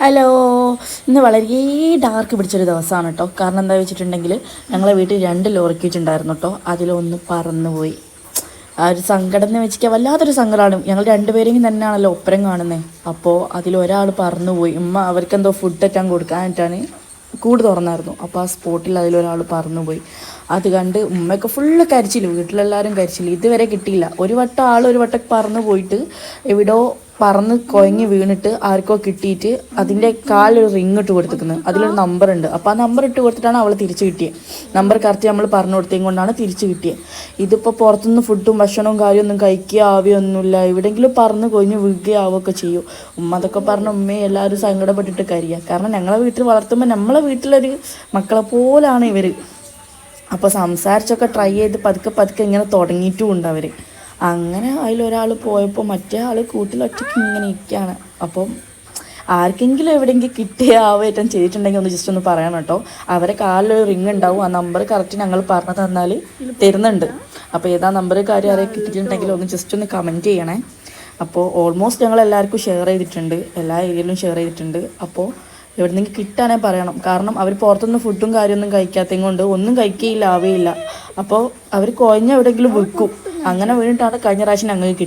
Hello, ഇന്ന് വളരെ dark പിടിച്ചൊരു ദിവസമാണ് കേട്ടോ. കാരണം എന്താ വെച്ചിട്ടുണ്ടെങ്കിൽ ഞങ്ങളെ വീട്ടിൽ 2 ലോറിക്കേറ്റ് ഉണ്ടായിരുന്നു കേട്ടോ. അതിലൊന്ന് പറന്നുപോയി. ആ ഒരു സങ്കടം എന്ന് വെച്ചിട്ട് വല്ലാത്തൊരു സങ്കടമാണ്. ഞങ്ങൾ 2 പേരെയും തന്നെയാണല്ലോ ഒപ്പരം കാണുന്നത്. അപ്പോൾ അതിലൊരാൾ പറന്നുപോയി. ഉമ്മ അവർക്കെന്തോ ഫുഡ് എറ്റാൻ കൊടുക്കാനായിട്ടാണ് കൂട് തുറന്നായിരുന്നു. അപ്പോൾ ആ സ്പോട്ടിൽ അതിലൊരാൾ പറന്നുപോയി. അത് കണ്ട് ഉമ്മയൊക്കെ ഫുള്ള് കരിച്ചില്ല, വീട്ടിലെല്ലാവരും കരിച്ചില്ല. ഇതുവരെ കിട്ടിയില്ല. ഒരു വട്ടം പറന്നു പോയിട്ട് എവിടോ പറന്ന് കുഴങ്ങി വീണിട്ട് ആർക്കോ കിട്ടിയിട്ട് അതിൻ്റെ കാലൊരു റിങ് ഇട്ട് കൊടുത്തിരിക്കുന്നത്. അതിലൊരു നമ്പർ ഉണ്ട്. അപ്പോൾ ആ നമ്പർ ഇട്ട് കൊടുത്തിട്ടാണ് അവൾ തിരിച്ച് കിട്ടിയത്. നമ്പർ കറക്റ്റ് നമ്മൾ പറഞ്ഞു കൊടുത്തതും കൊണ്ടാണ് തിരിച്ച് കിട്ടിയത്. ഇതിപ്പോൾ പുറത്തുനിന്ന് ഫുഡും ഭക്ഷണവും കാര്യമൊന്നും കഴിക്കുക ആവുകയൊന്നുമില്ല. എവിടെയെങ്കിലും പറന്ന് കൊഞ്ഞ് വീഴുകയാവുകയൊക്കെ ചെയ്യും. ഉമ്മ അതൊക്കെ പറഞ്ഞ ഉമ്മയെ എല്ലാവരും സങ്കടപ്പെട്ടിട്ട് കരിയുക. കാരണം ഞങ്ങളെ വീട്ടിൽ വളർത്തുമ്പോൾ നമ്മളെ വീട്ടിലൊരു മക്കളെ പോലാണ് ഇവർ. അപ്പോൾ സംസാരിച്ചൊക്കെ ട്രൈ ചെയ്ത് പതുക്കെ ഇങ്ങനെ തുടങ്ങിയിട്ടുമുണ്ട് അവർ. അങ്ങനെ അതിലൊരാൾ പോയപ്പോൾ മറ്റേ ആൾ കൂട്ടിലൊറ്റയ്ക്ക് ഇങ്ങനെ ഇരിക്കുകയാണ്. അപ്പം ആർക്കെങ്കിലും എവിടെയെങ്കിലും കിട്ടിയ ആവേറ്റം ചെയ്തിട്ടുണ്ടെങ്കിൽ ഒന്ന് ജസ്റ്റ് ഒന്ന് പറയണം കേട്ടോ. അവരെ കാലിലൊരു റിങ് ഉണ്ടാവും. ആ നമ്പർ കറക്റ്റ് ഞങ്ങൾ പറഞ്ഞു തന്നാൽ തരുന്നുണ്ട്. അപ്പോൾ ഏതാ നമ്പർ കാര്യം ആരെയും കിട്ടിയിട്ടുണ്ടെങ്കിൽ ഒന്ന് ജസ്റ്റ് ഒന്ന് കമൻറ്റ് ചെയ്യണേ. അപ്പോൾ ഓൾമോസ്റ്റ് ഞങ്ങൾ എല്ലാവർക്കും ഷെയർ ചെയ്തിട്ടുണ്ട്, എല്ലാ ഏരിയയിലും ഷെയർ ചെയ്തിട്ടുണ്ട്. അപ്പോൾ എവിടെന്നെങ്കിൽ കിട്ടാനേ പറയണം. കാരണം അവർ പുറത്തുനിന്ന് ഫുഡും കാര്യമൊന്നും കഴിക്കാത്തതും കൊണ്ട് ഒന്നും കഴിക്കുകയില്ല, ആവുകയില്ല. അപ്പോൾ അവർ കുഴഞ്ഞ എവിടെയെങ്കിലും വിൽക്കും. അങ്ങനെ വീണിട്ടാണ് കഴിഞ്ഞ പ്രാവശ്യം ഞങ്ങൾക്ക് കിട്ടും.